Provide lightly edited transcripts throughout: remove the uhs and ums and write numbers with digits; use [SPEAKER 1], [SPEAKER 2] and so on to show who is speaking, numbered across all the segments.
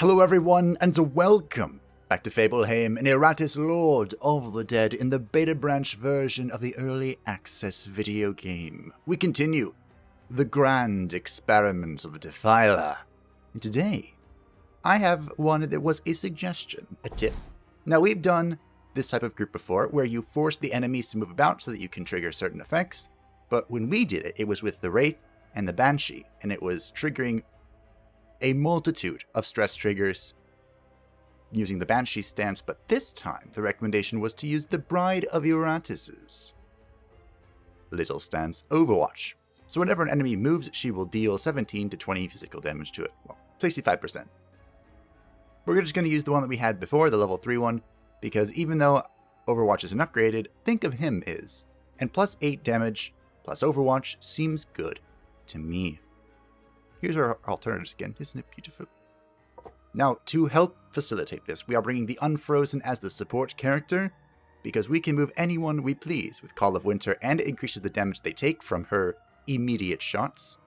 [SPEAKER 1] Hello everyone, and welcome back to Fableheim and Iratus, Lord of the Dead, in the beta branch version of the early access video game. We continue the grand experiments of the Defiler. And today, I have one that was a suggestion, a tip. Now, we've done this type of group before, where you force the enemies to move about so that you can trigger certain effects, but when we did it, it was with the Wraith and the Banshee, and it was triggering a multitude of stress triggers using the Banshee stance, but this time the recommendation was to use the Bride of Iratus' little stance, Overwatch. So whenever an enemy moves, she will deal 17 to 20 physical damage to it. Well, 65%. We're just going to use the one that we had before, the level 3 one, because even though Overwatch isn't upgraded, think of him is. And plus 8 damage plus Overwatch seems good to me. Here's our alternative skin. Isn't it beautiful? Now, to help facilitate this, we are bringing the Unfrozen as the support character, because we can move anyone we please with Call of Winter, and it increases the damage they take from her immediate shots,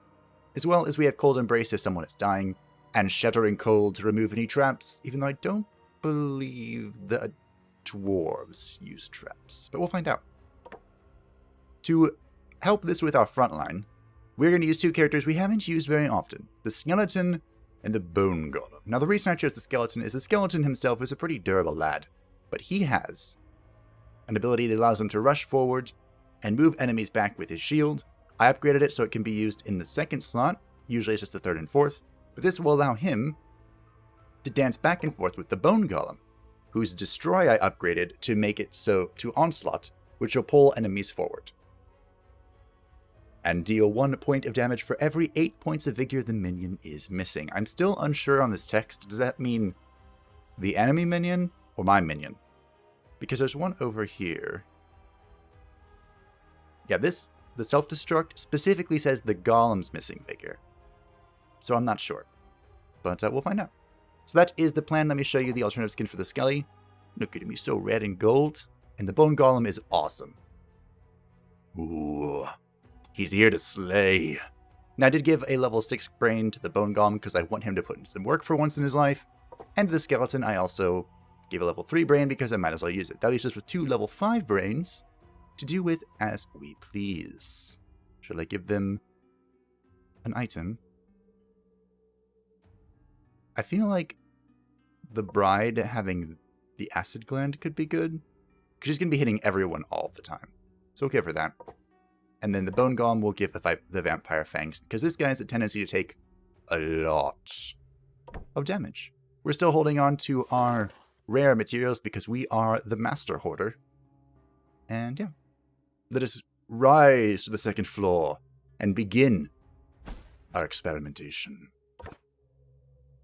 [SPEAKER 1] as well as we have Cold Embrace if someone is dying, and Shattering Cold to remove any traps, even though I don't believe the Dwarves use traps, but we'll find out. To help this with our frontline, we're going to use two characters we haven't used very often, the Skeleton and the Bone Golem. Now, the reason I chose the Skeleton is the Skeleton himself is a pretty durable lad, but he has an ability that allows him to rush forward and move enemies back with his shield. I upgraded it so it can be used in the second slot, usually it's just the third and fourth, but this will allow him to dance back and forth with the Bone Golem, whose Destroy I upgraded to make it so to Onslaught, which will pull enemies forward and deal 1 point of damage for every 8 points of vigor the minion is missing. I'm still unsure on this text. Does that mean the enemy minion or my minion? Because there's one over here. Yeah, the self-destruct specifically says the golem's missing vigor. So I'm not sure. But we'll find out. So that is the plan. Let me show you the alternative skin for the Skelly. Look at me, so red and gold. And the Bone Golem is awesome. Ooh. He's here to slay. Now, I did give a level 6 brain to the Bone Golem because I want him to put in some work for once in his life. And to the Skeleton, I also gave a level 3 brain because I might as well use it. That leaves us with 2 level 5 brains to do with as we please. Should I give them an item? I feel like the Bride having the Acid Gland could be good, because she's going to be hitting everyone all the time. So okay for that. And then the Bone Golem will give the Vampire Fangs, because this guy has a tendency to take a lot of damage. We're still holding on to our rare materials because we are the Master Hoarder. And yeah, let us rise to the second floor and begin our experimentation.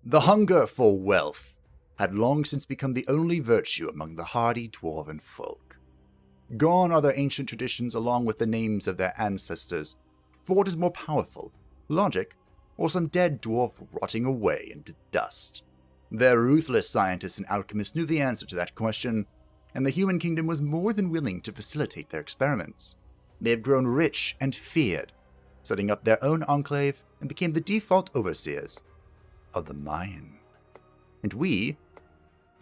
[SPEAKER 1] The hunger for wealth had long since become the only virtue among the hardy dwarven folk. Gone are their ancient traditions along with the names of their ancestors, for what is more powerful, logic, or some dead dwarf rotting away into dust? Their ruthless scientists and alchemists knew the answer to that question, and the human kingdom was more than willing to facilitate their experiments. They have grown rich and feared, setting up their own enclave and became the default overseers of the mine. And we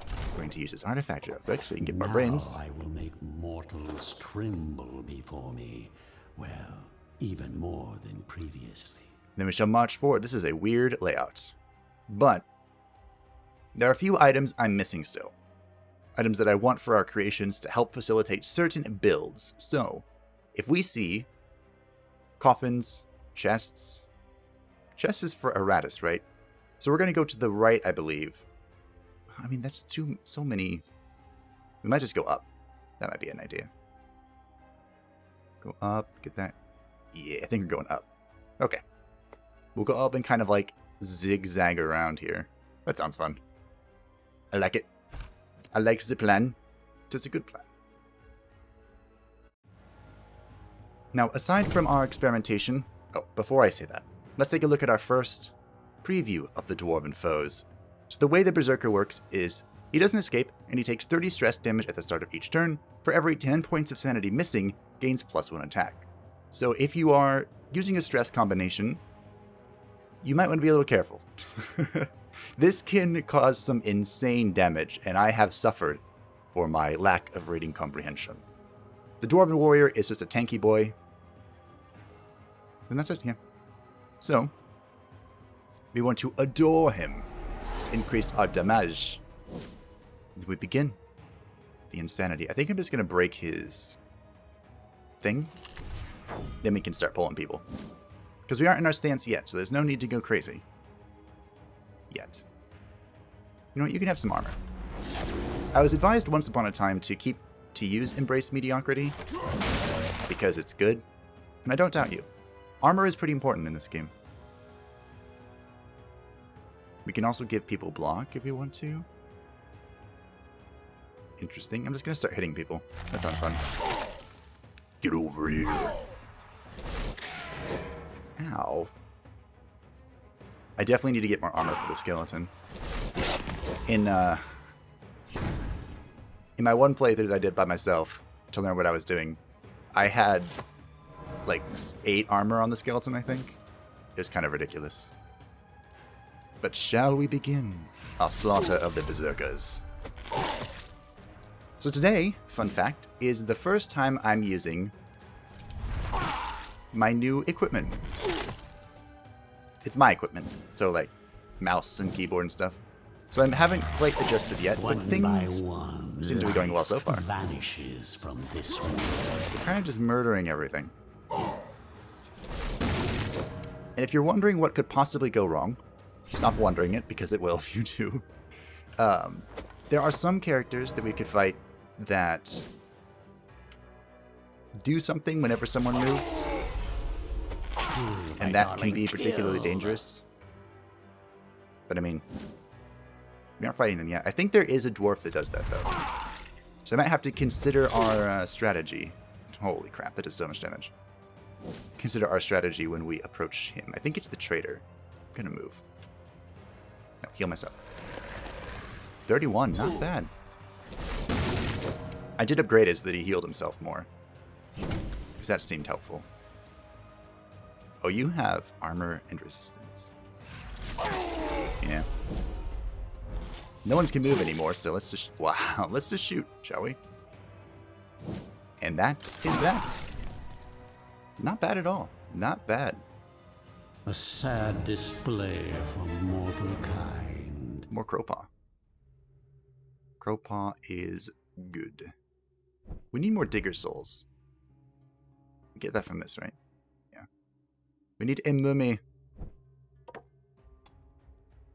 [SPEAKER 1] are going to use this artifact real quick so we can get more brains.
[SPEAKER 2] I will make mortals tremble before me. Well, even more than previously.
[SPEAKER 1] Then we shall march forward. This is a weird layout. But there are a few items I'm missing still. Items that I want for our creations to help facilitate certain builds. So, if we see coffins, chests. Chest is for Iratus, right? So we're going to go to the right, I believe. I mean, that's so many. We might just go up. That might be an idea. Go up, get that. Yeah, I think we're going up. Okay. We'll go up and kind of like zigzag around here. That sounds fun. I like it. I like the plan. It's a good plan. Now, aside from our experimentation... Oh, before I say that, let's take a look at our first preview of the Dwarven foes. So the way the Berserker works is, he doesn't escape, and he takes 30 stress damage at the start of each turn. For every 10 points of sanity missing, gains +1 attack. So if you are using a stress combination, you might want to be a little careful. This can cause some insane damage, and I have suffered for my lack of reading comprehension. The Dwarven Warrior is just a tanky boy. And that's it, yeah. So, we want to adore him. Increase our damage. We begin. The insanity. I think I'm just going to break his thing. Then we can start pulling people. Because we aren't in our stance yet, so there's no need to go crazy. Yet. You know what? You can have some armor. I was advised once upon a time to use Embrace Mediocrity. Because it's good. And I don't doubt you. Armor is pretty important in this game. We can also give people block if we want to. Interesting. I'm just going to start hitting people. That sounds fun. Get over here. Ow. I definitely need to get more armor for the skeleton. In my one playthrough that I did by myself to learn what I was doing, I had like 8 armor on the skeleton, I think. It was kind of ridiculous. But shall we begin our slaughter of the berserkers? So today, fun fact, is the first time I'm using my new equipment. It's my equipment, so like mouse and keyboard and stuff. So I haven't quite adjusted yet, but things seem to be going well so far.
[SPEAKER 2] Vanishes from this world.
[SPEAKER 1] We're kind of just murdering everything. And if you're wondering what could possibly go wrong, stop wondering it, because it will if you do. There are some characters that we could fight that do something whenever someone moves. And that can be particularly dangerous. But I mean, we aren't fighting them yet. I think there is a dwarf that does that, though. So I might have to consider our strategy. Holy crap, that does so much damage. Consider our strategy when we approach him. I think it's the traitor. I'm gonna move. No, heal myself. 31, not bad. I did upgrade it so that he healed himself more. Because that seemed helpful. Oh, you have armor and resistance. Yeah. No one can move anymore, so let's just... Wow, let's just shoot, shall we? And that is that. Not bad at all. Not bad.
[SPEAKER 2] A sad display for mortal kind.
[SPEAKER 1] More Crowpaw. Crowpaw is good. We need more Digger Souls. Get that from this, right? Yeah. We need a mummy.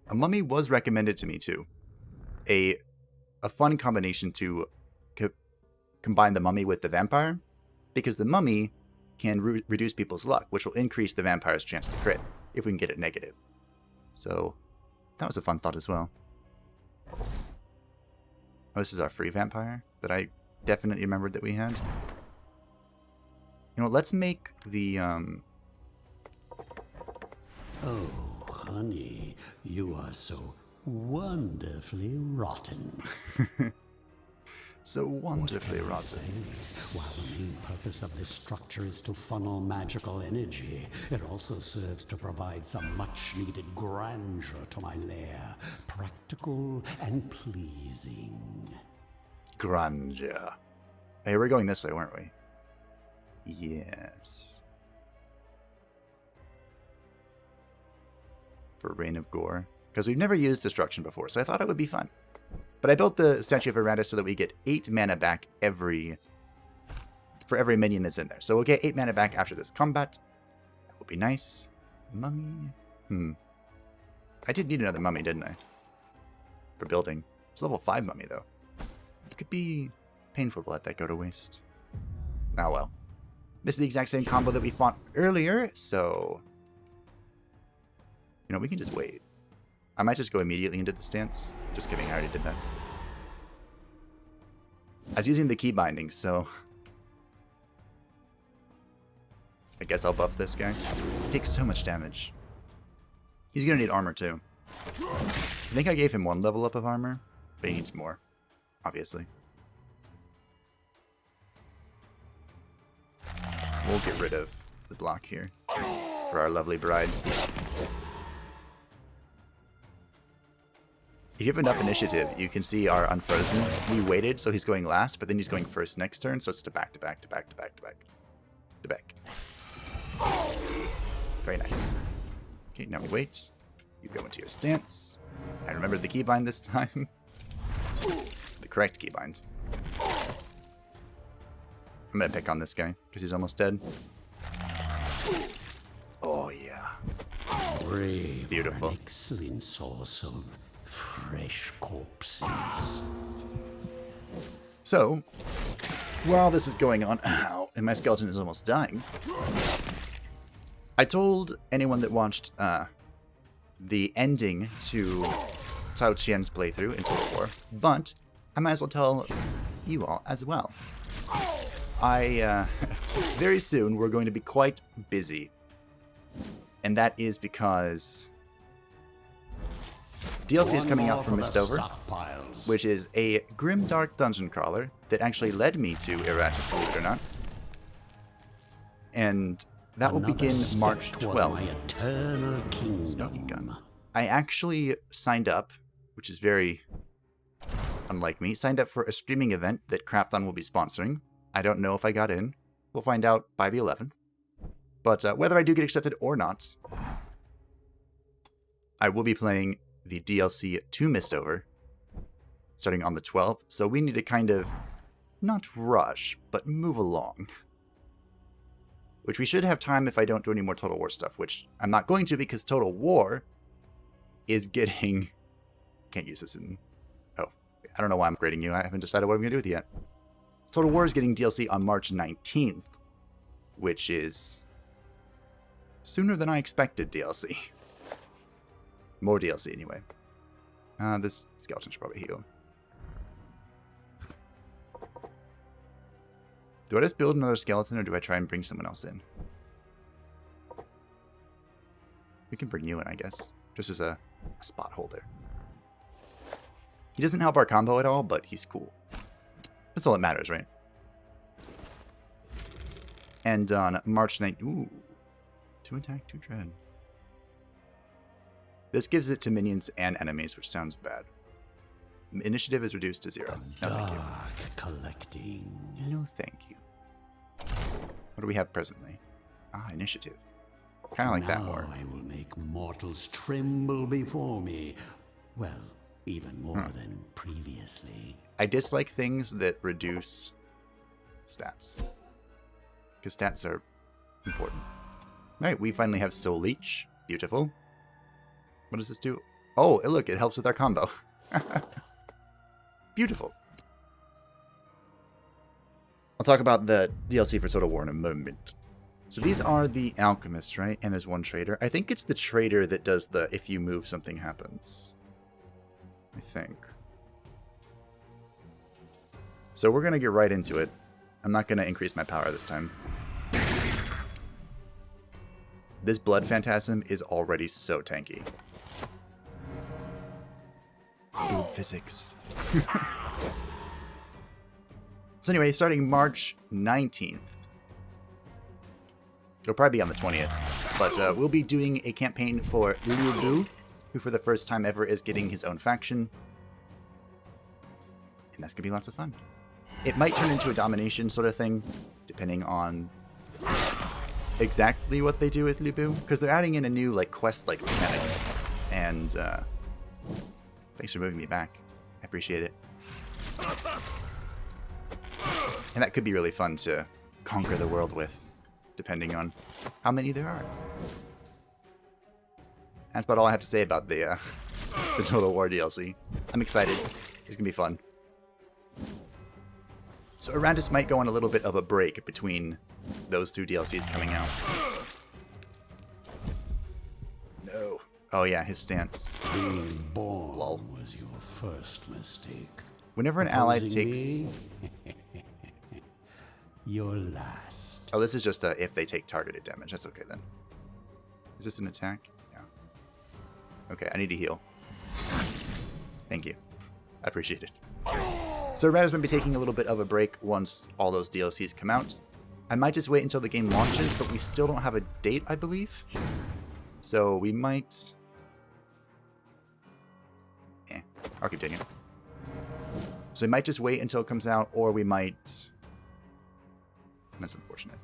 [SPEAKER 1] A mummy was recommended to me, too. A fun combination to combine the mummy with the vampire. Because the mummy can reduce people's luck, which will increase the vampire's chance to crit, if we can get it negative. So, that was a fun thought as well. Oh, this is our free vampire that I definitely remembered that we had. You know, let's make the,
[SPEAKER 2] Oh, honey, you are so wonderfully rotten.
[SPEAKER 1] So wonderfully rotten.
[SPEAKER 2] While the main purpose of this structure is to funnel magical energy, it also serves to provide some much-needed grandeur to my lair. Practical and pleasing.
[SPEAKER 1] Grandeur. Hey, we're going this way, weren't we? Yes. For Reign of Gore. Because we've never used Destruction before, so I thought it would be fun. But I built the Statue of Iratus so that we get 8 mana back for every minion that's in there. So we'll get 8 mana back after this combat. That would be nice. Mummy. I did need another mummy, didn't I? For building. It's level 5 mummy, though. It could be painful to let that go to waste. Oh well. This is the exact same combo that we fought earlier, so... You know, we can just wait. I might just go immediately into the stance. Just kidding, I already did that. I was using the key binding, so... I guess I'll buff this guy. He takes so much damage. He's gonna need armor, too. I think I gave him 1 level up of armor, but he needs more, obviously. We'll get rid of the block here for our lovely bride. If you have enough initiative, you can see our unfrozen. We waited, so he's going last, but then he's going first next turn, so it's to back, to back, to back, to back, to back, to back. Very nice. Okay, now we wait. You go into your stance. I remembered the keybind this time. The correct keybind. I'm gonna pick on this guy, because he's almost dead. Oh, yeah.
[SPEAKER 2] Brave.
[SPEAKER 1] Beautiful.
[SPEAKER 2] An excellent source of fresh corpses.
[SPEAKER 1] So, while this is going on, ow, and my skeleton is almost dying, I told anyone that watched the ending to Cao Qian's playthrough in Total War, but I might as well tell you all as well. Very soon we're going to be quite busy, and that is because DLC is coming out from Mistover, which is a grimdark dungeon crawler that actually led me to Iratus, believe it or not. And that will begin March 12th. Smoking gun. I actually signed up, which is very unlike me, signed up for a streaming event that Crafton will be sponsoring. I don't know if I got in. We'll find out by the 11th. But whether I do get accepted or not, I will be playing the DLC to Mistover starting on the 12th, so we need to kind of not rush, but move along. Which we should have time if I don't do any more Total War stuff, which I'm not going to because Total War is getting... Can't use this in... Oh, I don't know why I'm grading you. I haven't decided what I'm going to do with it yet. Total War is getting DLC on March 19th, which is sooner than I expected DLC. More DLC anyway. This skeleton should probably heal. Do I just build another skeleton or do I try and bring someone else in? We can bring you in, I guess. Just as a spot holder. He doesn't help our combo at all, but he's cool. That's all that matters, right? And on March 9th... Ooh. 2 attack, 2 dread. This gives it to minions and enemies, which sounds bad. Initiative is reduced to 0. No, thank you.
[SPEAKER 2] Collecting.
[SPEAKER 1] No, thank you. What do we have presently? Initiative. Kind of like that more.
[SPEAKER 2] I will make mortals tremble before me. Well, even more than previously.
[SPEAKER 1] I dislike things that reduce stats. Because stats are important. Alright, we finally have Soul Leech. Beautiful. What does this do? Oh, look, it helps with our combo. Beautiful. I'll talk about the DLC for Total War in a moment. So these are the alchemists, right? And there's one trader. I think it's the trader that does the if you move something happens. I think. So we're going to get right into it. I'm not going to increase my power this time. This Blood Phantasm is already so tanky. Ooh, physics. So anyway, starting March 19th. It'll probably be on the 20th. But we'll be doing a campaign for Liu Bu, who for the first time ever is getting his own faction. And that's going to be lots of fun. It might turn into a domination sort of thing, depending on exactly what they do with Liu Bu. Because they're adding in a new quest-like mechanic. And thanks for moving me back. I appreciate it. And that could be really fun to conquer the world with, depending on how many there are. That's about all I have to say about the Total War DLC. I'm excited. It's going to be fun. So Iratus might go on a little bit of a break between those 2 DLCs coming out. No. Oh yeah, his stance.
[SPEAKER 2] Being born was your first mistake.
[SPEAKER 1] Whenever an ally takes...
[SPEAKER 2] your last.
[SPEAKER 1] Oh, this is just if they take targeted damage. That's okay then. Is this an attack? Yeah. Okay, I need to heal. Thank you. I appreciate it. So Iratus might be taking a little bit of a break once all those DLCs come out. I might just wait until the game launches, but we still don't have a date, I believe. So we might... I'll keep taking it. So we might just wait until it comes out, or we might... That's unfortunate.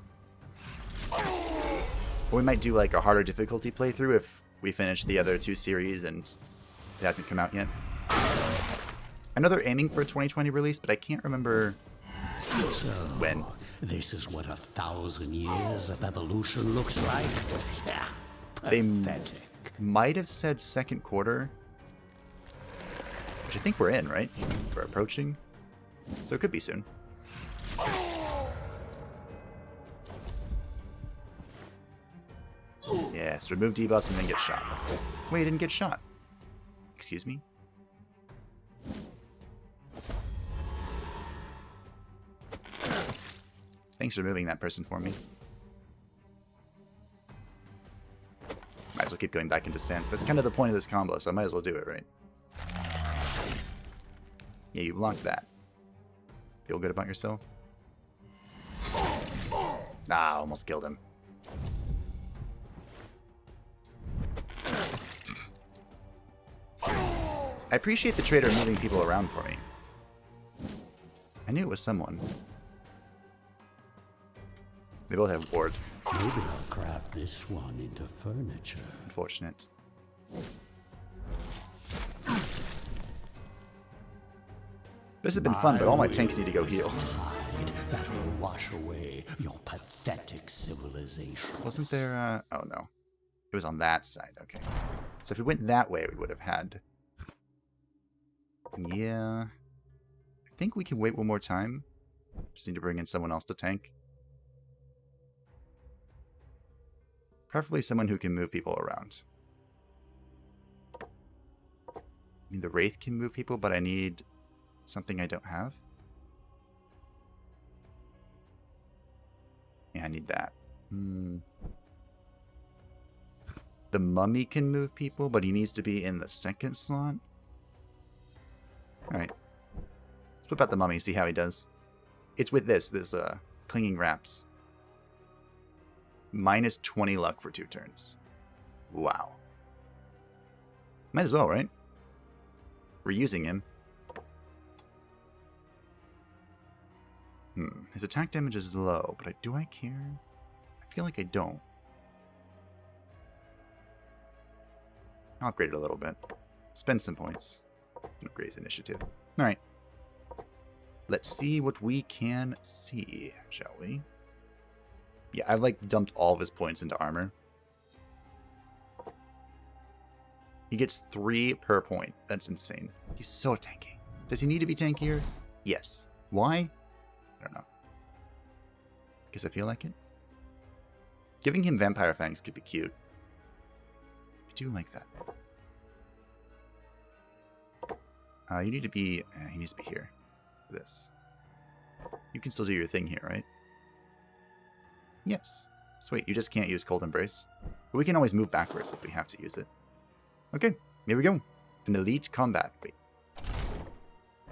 [SPEAKER 1] Or we might do like a harder difficulty playthrough if we finish the other 2 series and it hasn't come out yet. I know they're aiming for a 2020 release, but I can't remember when.
[SPEAKER 2] This is what 1,000 years of evolution looks like?
[SPEAKER 1] They
[SPEAKER 2] Pathetic.
[SPEAKER 1] might have said second quarter, which I think we're in, right? We're approaching. So it could be soon. Yes, remove debuffs and then get shot. Wait, I didn't get shot. Excuse me? Thanks for removing that person for me. Might as well keep going back into sand. That's kind of the point of this combo, so I might as well do it, right? Yeah, you blocked that. Feel good about yourself? Ah, almost killed him. I appreciate the trader moving people around for me. I knew it was someone. They both have ward.
[SPEAKER 2] Maybe I'll craft this one into furniture.
[SPEAKER 1] Unfortunate. This has been fun, but all my tanks need to go heal.
[SPEAKER 2] Tide that will wash away your pathetic civilization.
[SPEAKER 1] Wasn't there, oh no. It was on that side, okay. So if we went that way, we would have had... Yeah... I think we can wait one more time. Just need to bring in someone else to tank. Preferably someone who can move people around. I mean, the Wraith can move people, but I need something I don't have. Yeah, I need that. The Mummy can move people, but he needs to be in the second slot. Alright. Let's whip out the Mummy, see how he does. It's with this Clinging Wraps. Minus 20 luck for 2 turns. Wow. Might as well, right? We're using him. His attack damage is low, but do I care? I feel like I don't. I'll upgrade it a little bit. Spend some points. Upgrade his initiative. Alright. Let's see what we can see, shall we? Yeah, I've like dumped all of his points into armor. He gets 3 per point. That's insane. He's so tanky. Does he need to be tankier? Yes. Why? I don't know. Guess I feel like it. Giving him Vampire Fangs could be cute. I do like that. You need to be... he needs to be here. For this. You can still do your thing here, right? Yes. Sweet, you just can't use Cold Embrace. But we can always move backwards if we have to use it. Okay, here we go. An elite combat. Wait.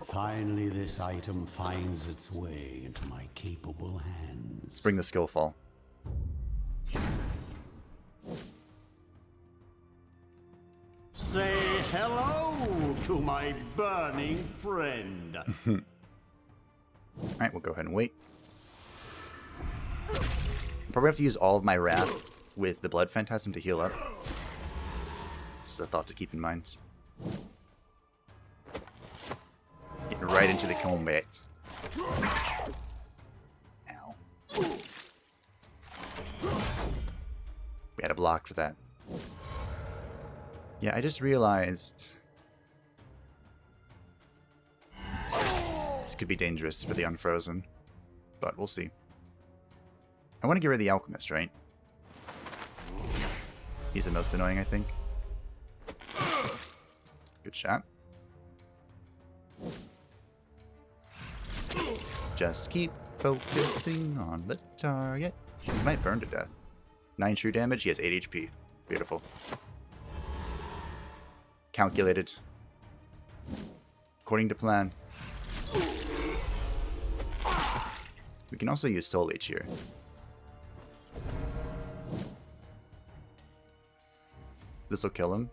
[SPEAKER 2] Finally, this item finds its way into my capable hands.
[SPEAKER 1] Let's bring the skill fall.
[SPEAKER 2] Say hello to my burning friend.
[SPEAKER 1] Alright, we'll go ahead and wait. Probably have to use all of my Wrath with the Blood Phantasm to heal up. This is a thought to keep in mind. Getting right into the combat. Ow. We had a block for that. Yeah, I just realized... This could be dangerous for the Unfrozen. But we'll see. I want to get rid of the Alchemist, right? He's the most annoying, I think. Good shot. Just keep focusing on the target. He might burn to death. 9 true damage, he has 8 HP. Beautiful. Calculated. According to plan. We can also use Soul Leech here. This will kill him.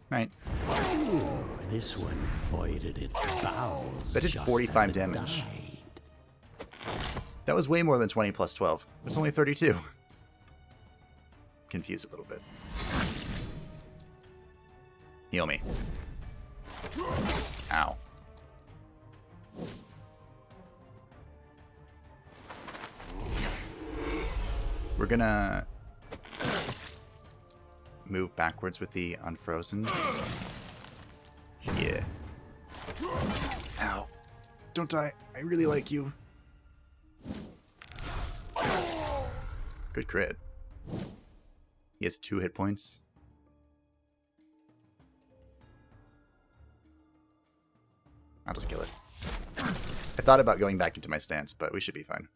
[SPEAKER 1] Right.
[SPEAKER 2] Ooh, this one voided its bowels.
[SPEAKER 1] That did
[SPEAKER 2] just
[SPEAKER 1] 45
[SPEAKER 2] as it
[SPEAKER 1] damage.
[SPEAKER 2] died.
[SPEAKER 1] That was way more than 20 plus 12. It's only 32. Confused a little bit. Heal me. Ow. We're gonna move backwards with the unfrozen. Yeah. Ow. Don't die. I really like you. Good crit. He has 2 hit points. I'll just kill it. I thought about going back into my stance, but we should be fine.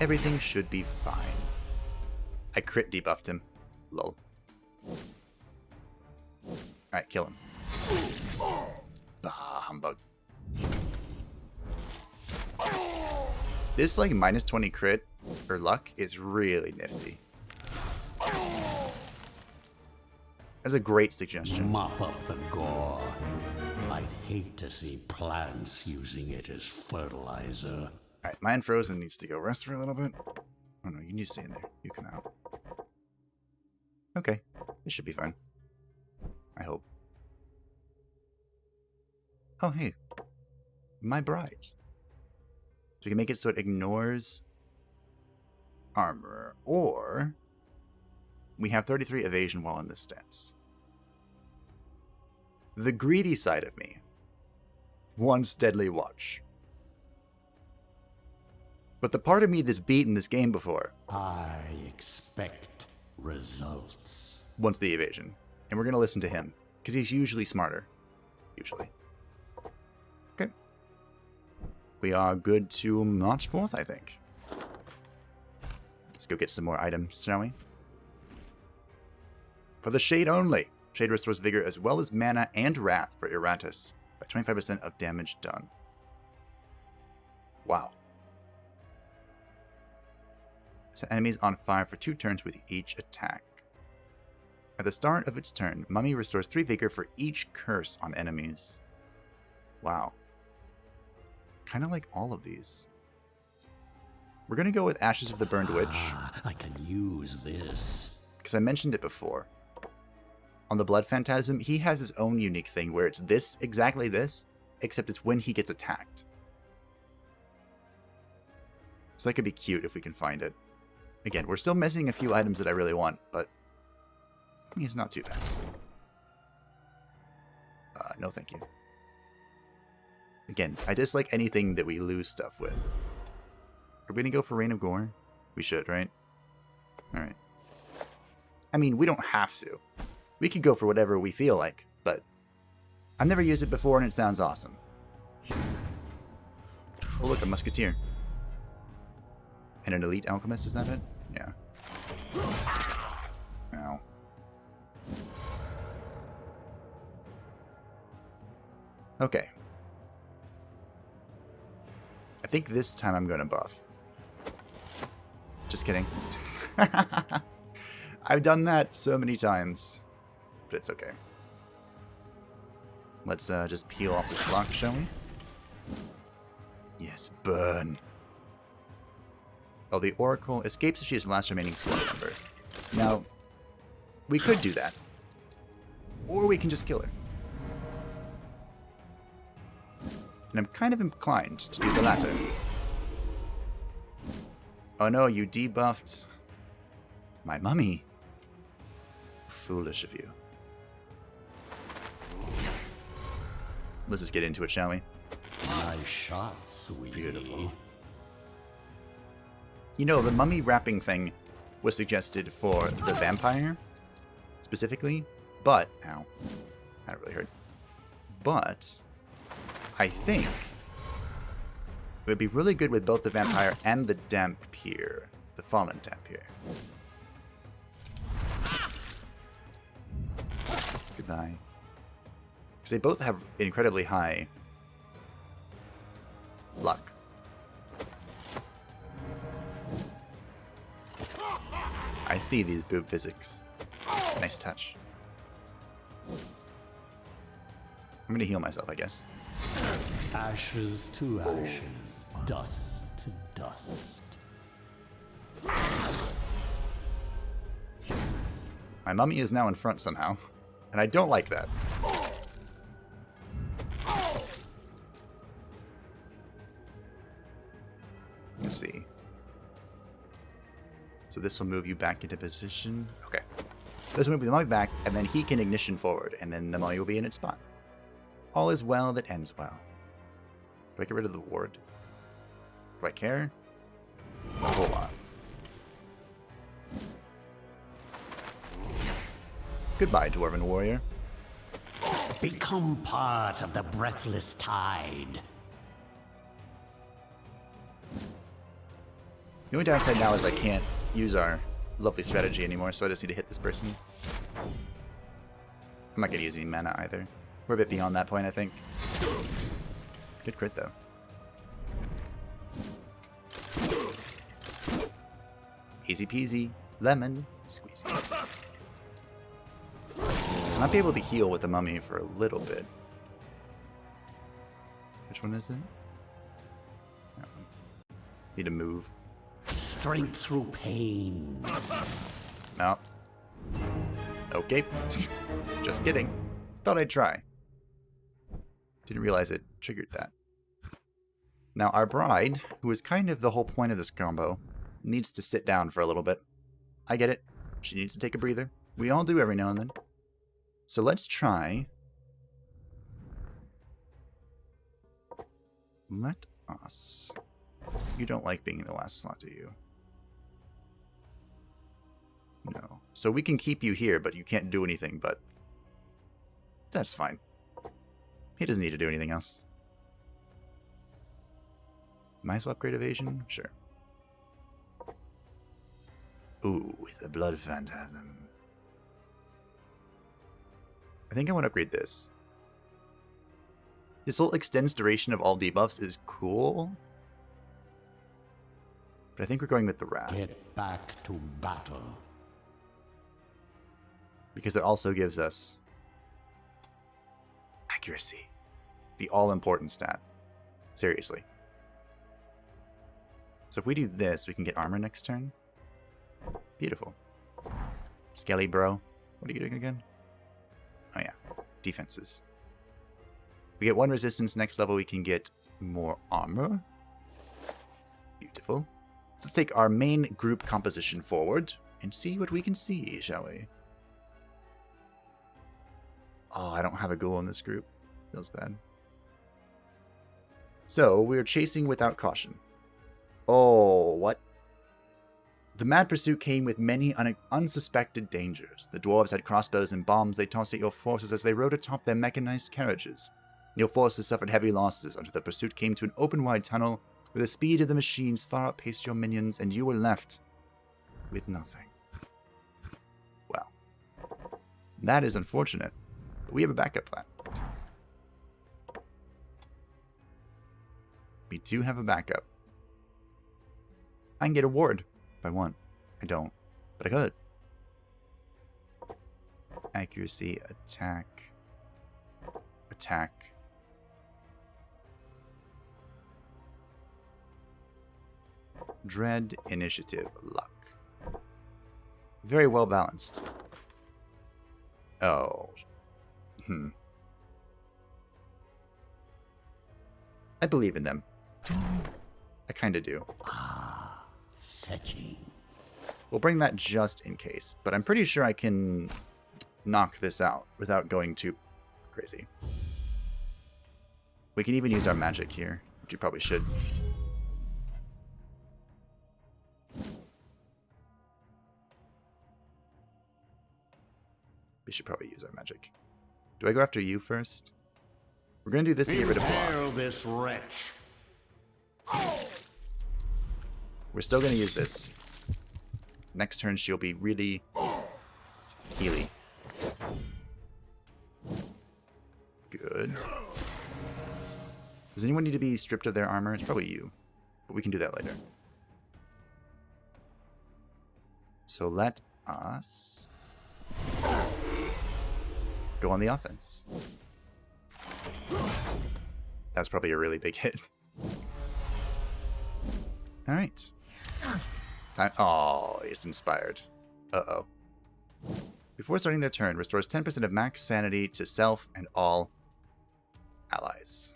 [SPEAKER 1] Everything should be fine. I crit debuffed him. Lol. Alright, kill him. Bah, humbug. This, like, minus 20 crit, or luck, is really nifty. That's a great suggestion.
[SPEAKER 2] Mop up the gore. I'd hate to see plants using it as fertilizer.
[SPEAKER 1] Alright, my Unfrozen needs to go rest for a little bit. Oh no, you need to stay in there. You come out. Okay, this should be fine. I hope. Oh, hey. My Bride. So we can make it so it ignores armor, or we have 33 evasion while in this stance. The greedy side of me wants Deadly Watch. But the part of me that's beaten this game before
[SPEAKER 2] I expect results.
[SPEAKER 1] wants the evasion. And we're going to listen to him, because he's usually smarter. Usually. Okay. We are good to march forth, I think. Let's go get some more items, shall we? For the Shade only. Shade restores vigor as well as mana and wrath for Iratus by 25% of damage done. Wow. Set enemies on fire for 2 turns with each attack. At the start of its turn, Mummy restores 3 vigor for each curse on enemies. Wow. Kind of like all of these. We're going to go with Ashes of the Burned Witch.
[SPEAKER 2] I can use this.
[SPEAKER 1] Because I mentioned it before. On the Blood Phantasm, he has his own unique thing where it's this, exactly this, except it's when he gets attacked. So that could be cute if we can find it. Again, we're still missing a few items that I really want, but I mean, it's not too bad. No thank you. Again, I dislike anything that we lose stuff with. Are we going to go for Reign of Gore? We should, right? Alright. I mean, we don't have to. We could go for whatever we feel like, but I've never used it before and it sounds awesome. Oh look, a Musketeer. And an Elite Alchemist, is that it? Yeah. Ow. Okay. I think this time I'm going to buff. Just kidding. I've done that so many times. But it's okay. Let's just peel off this block, shall we? Yes, burn. Oh, the Oracle escapes if she has the last remaining squad member. Now, we could do that. Or we can just kill her. And I'm kind of inclined to do the latter. Oh no, you debuffed my mummy. Foolish of you. Let's just get into it, shall we?
[SPEAKER 2] Nice shot, sweetie.
[SPEAKER 1] Beautiful. You know, the mummy wrapping thing was suggested for the vampire, specifically, but... Ow. That really hurt. But... I think... it would be really good with both the vampire and the Dampier. The fallen Dampier. Goodbye. Because they both have incredibly high luck. I see these boob physics. Nice touch. I'm gonna heal myself, I guess.
[SPEAKER 2] Ashes to ashes, dust to dust.
[SPEAKER 1] My mummy is now in front somehow, and I don't like that. Let's see. So this will move you back into position. Okay. This will move the mummy back, and then he can ignition forward, and then the mummy will be in its spot. All is well that ends well. Do I get rid of the ward? Do I care? A whole lot. Goodbye, Dwarven warrior.
[SPEAKER 2] Become part of the breathless tide.
[SPEAKER 1] The only downside now is I can't use our lovely strategy anymore, so I just need to hit this person. I'm not going to use any mana either. We're a bit beyond that point, I think. Good crit, though. Easy peasy, lemon squeezy. I might be able to heal with the mummy for a little bit. Which one is it? That one. Need to move.
[SPEAKER 2] Strength through pain.
[SPEAKER 1] No. Okay. Just kidding. Thought I'd try. Didn't realize it triggered that. Now our bride, who is kind of the whole point of this combo, needs to sit down for a little bit. I get it. She needs to take a breather. We all do every now and then. So let's try. Let us. You don't like being in the last slot, do you? No. So we can keep you here, but you can't do anything, but that's fine. He doesn't need to do anything else. Might as well upgrade evasion? Sure. Ooh, with the blood phantasm. I think I want to upgrade this. This whole extends duration of all debuffs is cool. But I think we're going with the wrath.
[SPEAKER 2] Get back to battle.
[SPEAKER 1] Because it also gives us accuracy. The all-important stat. Seriously. So if we do this, we can get armor next turn. Beautiful. Skelly bro. What are you doing again? Oh yeah. Defenses. We get 1 resistance. Next level we can get more armor. Beautiful. So let's take our main group composition forward and see what we can see, shall we? Oh, I don't have a goal in this group. Feels bad. So, we're chasing without caution. Oh, what? The mad pursuit came with many unsuspected dangers. The dwarves had crossbows and bombs they tossed at your forces as they rode atop their mechanized carriages. Your forces suffered heavy losses until the pursuit came to an open-wide tunnel where the speed of the machines far outpaced your minions and you were left with nothing. Well, that is unfortunate. We have a backup plan. We do have a backup. I can get a ward if I want. I don't, but I could. Accuracy, attack, attack. Dread, initiative, luck. Very well balanced. Oh. I believe in them. I kinda do.
[SPEAKER 2] Fetching.
[SPEAKER 1] We'll bring that just in case, but I'm pretty sure I can knock this out without going too crazy. We can even use our magic here, which you probably should. We should probably use our magic. Do I go after you first? We're gonna do this to get rid of block.
[SPEAKER 2] This wretch.
[SPEAKER 1] We're still gonna use this. Next turn she'll be really healy. Good. Does anyone need to be stripped of their armor? It's probably you. But we can do that later. So let us go on the offense. That was probably a really big hit. Alright. Time. Oh, it's inspired. Uh-oh. Before starting their turn, restores 10% of max sanity to self and all allies.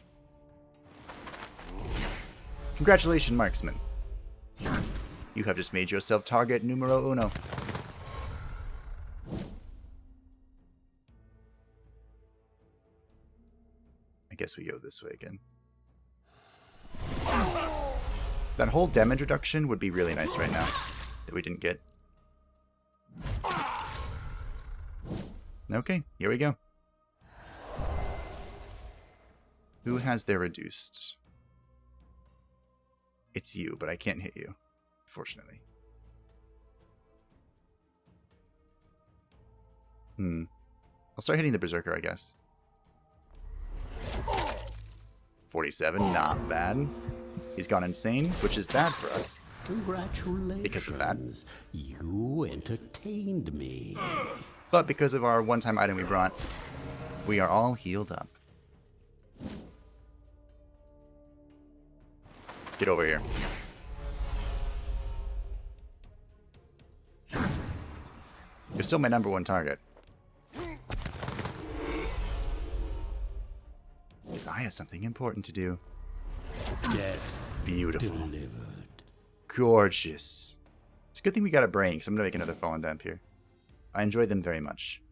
[SPEAKER 1] Congratulations, marksman. You have just made yourself target numero uno. I guess we go this way again. That whole damage reduction would be really nice right now that we didn't get. Okay, here we go. Who has their reduced? It's you, but I can't hit you, fortunately. I'll start hitting the Berserker, I guess. 47, not bad. He's gone insane, which is bad for us.
[SPEAKER 2] Congratulations.
[SPEAKER 1] Because of that.
[SPEAKER 2] You entertained me.
[SPEAKER 1] But because of our one-time item we brought, we are all healed up. Get over here. You're still my number one target. Because I have something important to do.
[SPEAKER 2] Death
[SPEAKER 1] Beautiful.
[SPEAKER 2] delivered.
[SPEAKER 1] Gorgeous. It's a good thing we got a brain, because I'm going to make another Fallen Damp here. I enjoy them very much.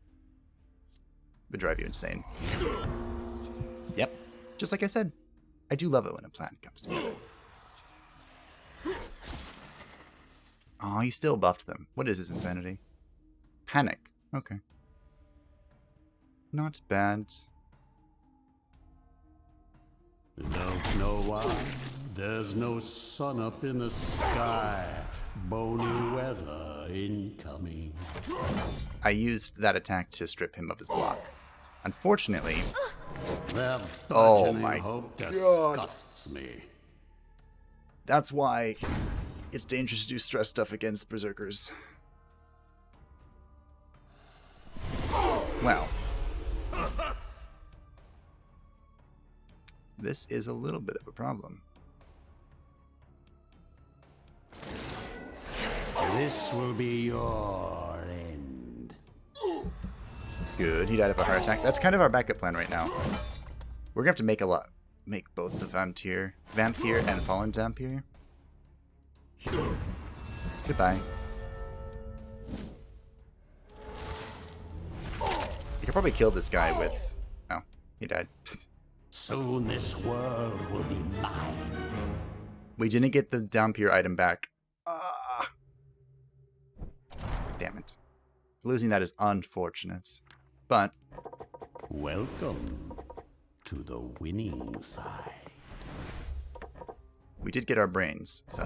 [SPEAKER 1] Would drive you insane. Yep. Just like I said, I do love it when a plan comes together. Oh, he still buffed them. What is his insanity? Panic. Okay. Not bad.
[SPEAKER 2] Don't know why. There's no sun up in the sky. Bony weather incoming.
[SPEAKER 1] I used that attack to strip him of his block. Unfortunately...
[SPEAKER 2] Their
[SPEAKER 1] Oh
[SPEAKER 2] burgeoning
[SPEAKER 1] my
[SPEAKER 2] hope
[SPEAKER 1] God.
[SPEAKER 2] disgusts me.
[SPEAKER 1] That's why it's dangerous to do stress stuff against Berserkers. Well. This is a little bit of a problem.
[SPEAKER 2] This will be your end.
[SPEAKER 1] Good, he died of a heart attack. That's kind of our backup plan right now. We're gonna have to make make both the Vampire and Fallen Vampire. Goodbye. You could probably kill this guy with... Oh, he died.
[SPEAKER 2] Soon this world will be mine.
[SPEAKER 1] We didn't get the Vampire item back. Damn it. Losing that is unfortunate. But...
[SPEAKER 2] Welcome to the winning side.
[SPEAKER 1] we did get our brains, so...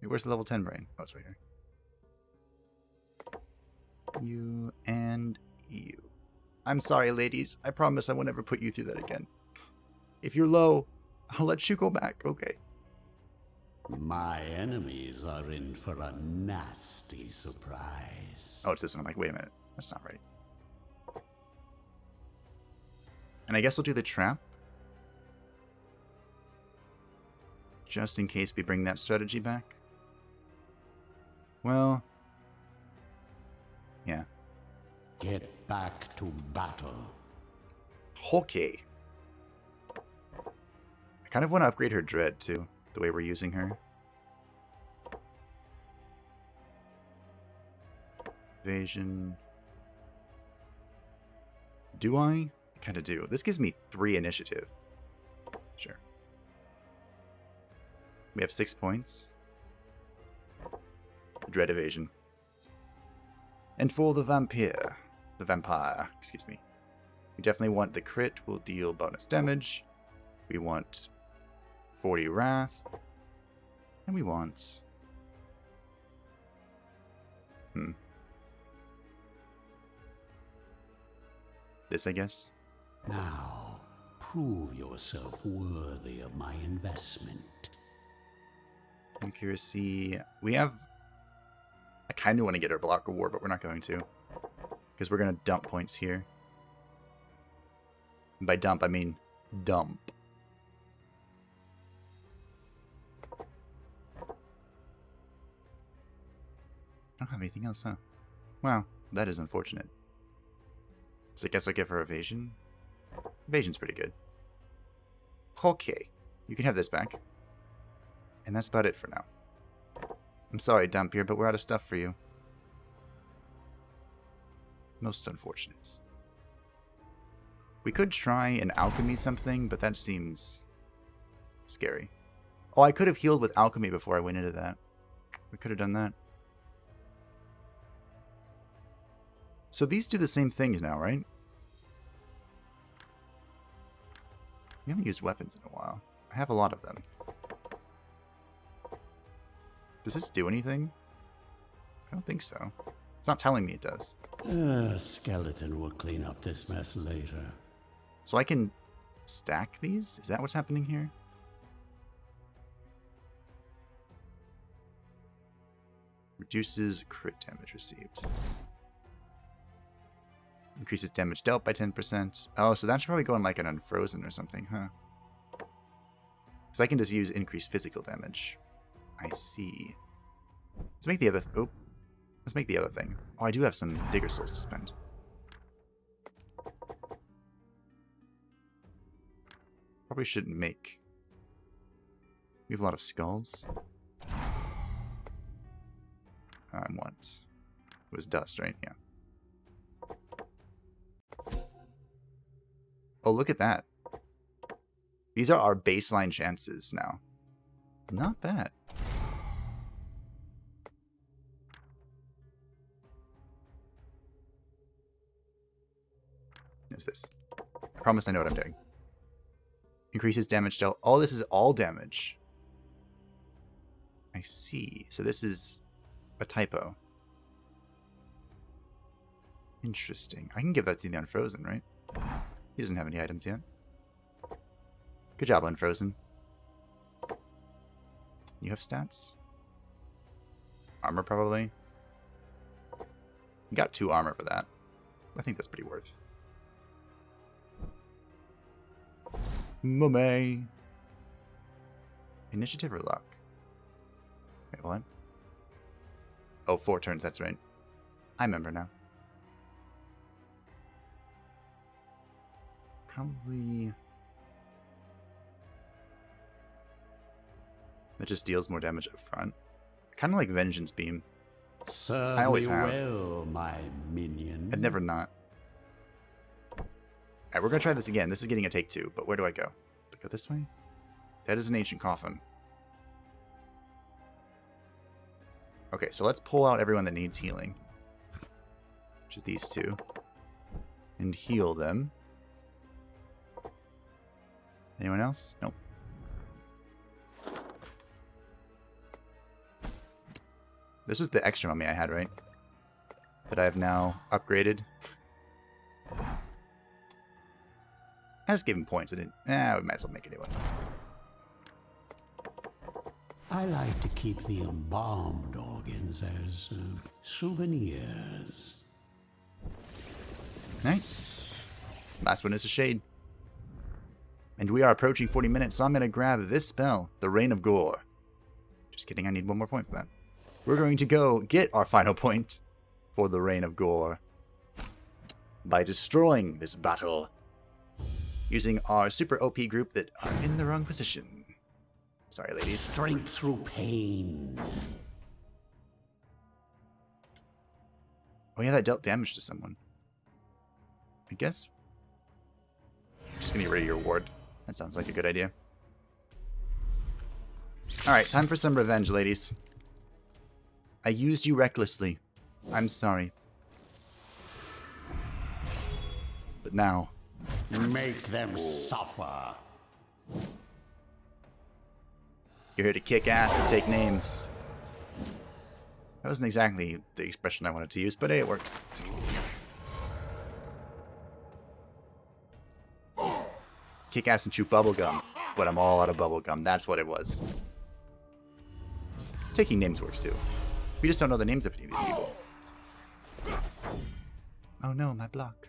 [SPEAKER 1] Wait, where's the level 10 brain? Oh, it's right here. You and you. I'm sorry, ladies. I promise I won't ever put you through that again. If you're low, I'll let you go back, okay?
[SPEAKER 2] My enemies are in for a nasty surprise.
[SPEAKER 1] Oh, it's this one. I'm like, wait a minute. That's not right. And I guess we'll do the trap. Just in case we bring that strategy back. Well... yeah.
[SPEAKER 2] Get back to battle.
[SPEAKER 1] Okay. I kind of want to upgrade her dread, too. The way we're using her. Evasion. Do I? I kind of do. This gives me 3 initiative. Sure. We have 6 points. Dread evasion. And for the vampire, excuse me. We definitely want the crit will deal bonus damage. We want 40 wrath. And we want... this, I guess.
[SPEAKER 2] Now, prove yourself worthy of my investment.
[SPEAKER 1] Accuracy. We have... I kind of want to get our block of war, but we're not going to. Because we're going to dump points here. And by dump, I mean dump. I don't have anything else, huh? Wow, that is unfortunate. So I guess I'll give her evasion. Evasion's pretty good. Okay, you can have this back. And that's about it for now. I'm sorry, Dump here, but we're out of stuff for you. Most unfortunate. We could try and alchemy something, but that seems scary. Oh, I could have healed with alchemy before I went into that. We could have done that. So these do the same things now, right? We haven't used weapons in a while. I have a lot of them. Does this do anything? I don't think so. It's not telling me it does.
[SPEAKER 2] Skeleton will clean up this mess later.
[SPEAKER 1] So I can stack these? Is that what's happening here? Reduces crit damage received. Increases damage dealt by 10%. Oh, so that should probably go on like an unfrozen or something, huh? So I can just use increased physical damage. I see. Let's make the other... Oh. Let's make the other thing. Oh, I do have some Digger Souls to spend. Probably shouldn't make... We have a lot of skulls. What? It was dust, right? Yeah. Oh, look at that. These are our baseline chances now. Not bad. What's this? I promise I know what I'm doing. Increases damage dealt. Oh, this is all damage. I see. So this is a typo. Interesting. I can give that to the Unfrozen, right? He doesn't have any items yet. Good job, Unfrozen. You have stats? Armor, probably? You got 2 armor for that. I think that's pretty worth. Mummy. Initiative or luck? Wait, what? Oh, 4 turns, that's right. I remember now. Probably... That just deals more damage up front. Kind of like Vengeance Beam.
[SPEAKER 2] Serve
[SPEAKER 1] I always
[SPEAKER 2] me
[SPEAKER 1] have.
[SPEAKER 2] well, my minion.
[SPEAKER 1] I've never not. Alright, we're gonna try this again. This is getting a take 2, but where do I go? Do I go this way? That is an ancient coffin. Okay, so let's pull out everyone that needs healing. Which is these 2. And heal them. Anyone else? Nope. This was the extra mummy I had, right? That I have now upgraded. I just gave him points. I didn't... we might as well make a new one.
[SPEAKER 2] I like to keep the embalmed organs as souvenirs.
[SPEAKER 1] Alright. Last one is a shade. And we are approaching 40 minutes, so I'm going to grab this spell, the Reign of Gore. Just kidding, I need 1 more point for that. We're going to go get our final point for the Reign of Gore by destroying this battle using our super OP group that are in the wrong position. Sorry, ladies.
[SPEAKER 2] Strength through pain.
[SPEAKER 1] Oh yeah, that dealt damage to someone. I guess... I'm just going to get rid of your ward. That sounds like a good idea. Alright, time for some revenge, ladies. I used you recklessly. I'm sorry. But now...
[SPEAKER 2] Make them suffer.
[SPEAKER 1] You're here to kick ass and take names. That wasn't exactly the expression I wanted to use, but hey, it works. Kick ass and chew bubblegum. But I'm all out of bubblegum. That's what it was. Taking names works too. We just don't know the names of any of these people. Oh no, my block.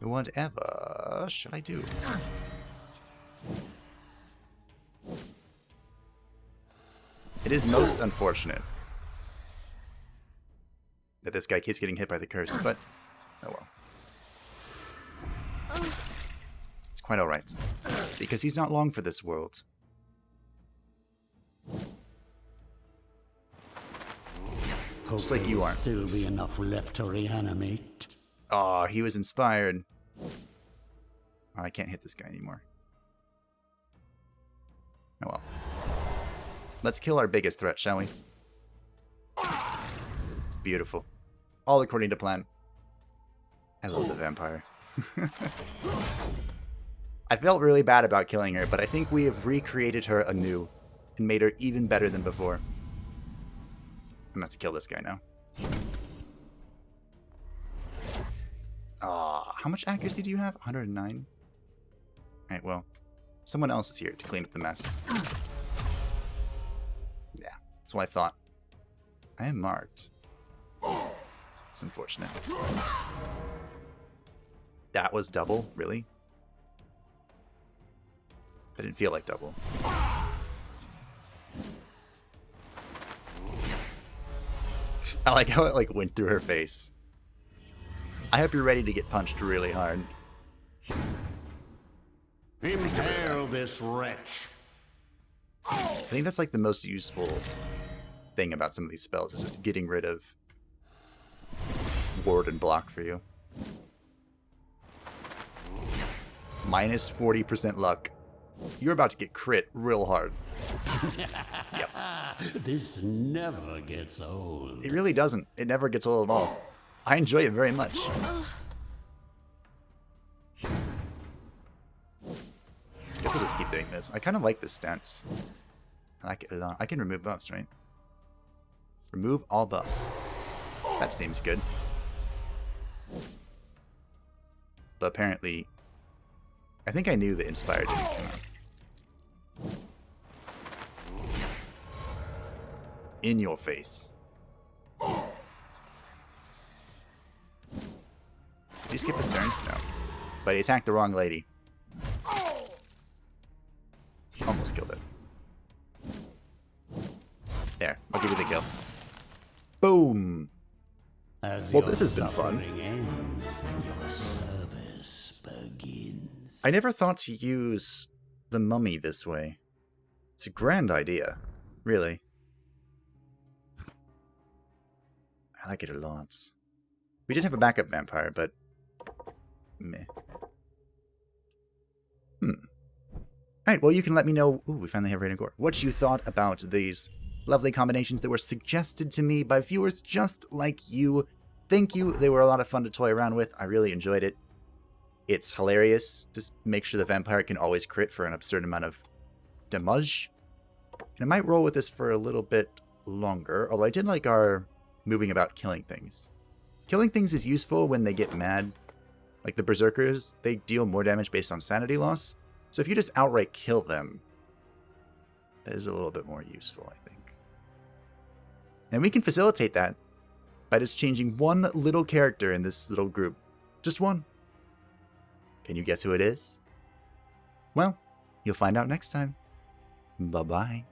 [SPEAKER 1] Whatever should I do? It is most unfortunate that this guy keeps getting hit by the curse, but oh well. It's quite alright, because he's not long for this world. Just like you are.
[SPEAKER 2] Still be enough left to reanimate.
[SPEAKER 1] Oh, he was inspired. Oh, I can't hit this guy anymore. Oh well. Let's kill our biggest threat, shall we? Beautiful. All according to plan. I love the vampire. I felt really bad about killing her, but I think we have recreated her anew and made her even better than before. I'm about to kill this guy now. Ah, how much accuracy do you have? 109? Alright, well, someone else is here to clean up the mess. Yeah, that's what I thought. I am marked. It's unfortunate. That was double? Really? That didn't feel like double. I like how it like went through her face. I hope you're ready to get punched really hard.
[SPEAKER 2] Impale this wretch.
[SPEAKER 1] I think that's like the most useful thing about some of these spells, is just getting rid of ward and block for you. Minus 40% luck. You're about to get crit real hard. Yep.
[SPEAKER 2] This never gets old.
[SPEAKER 1] It really doesn't. It never gets old at all. I enjoy it very much. Guess I'll just keep doing this. I kind of like this stance. I like it a lot. I can remove buffs, right? Remove all buffs. That seems good. But apparently, I think I knew the Inspired didn't come out. In your face. Did he skip his turn? No. But he attacked the wrong lady. Almost killed it. There, I'll give you the kill. Boom! Well, this has been fun.
[SPEAKER 2] Ends, your service begins.
[SPEAKER 1] I never thought to use the mummy this way. It's a grand idea, really. I like it a lot. We did have a backup vampire, but meh. Alright, well, you can let me know. Ooh, we finally have Rain and Gore. What you thought about these lovely combinations that were suggested to me by viewers just like you. Thank you. They were a lot of fun to toy around with. I really enjoyed it. It's hilarious. Just make sure the vampire can always crit for an absurd amount of damage. And I might roll with this for a little bit longer, although I did like our moving about killing things. Killing things is useful when they get mad. Like the berserkers, they deal more damage based on sanity loss. So if you just outright kill them, that is a little bit more useful, I think. And we can facilitate that by just changing one little character in this little group. Just one. Can you guess who it is? Well, you'll find out next time. Bye-bye.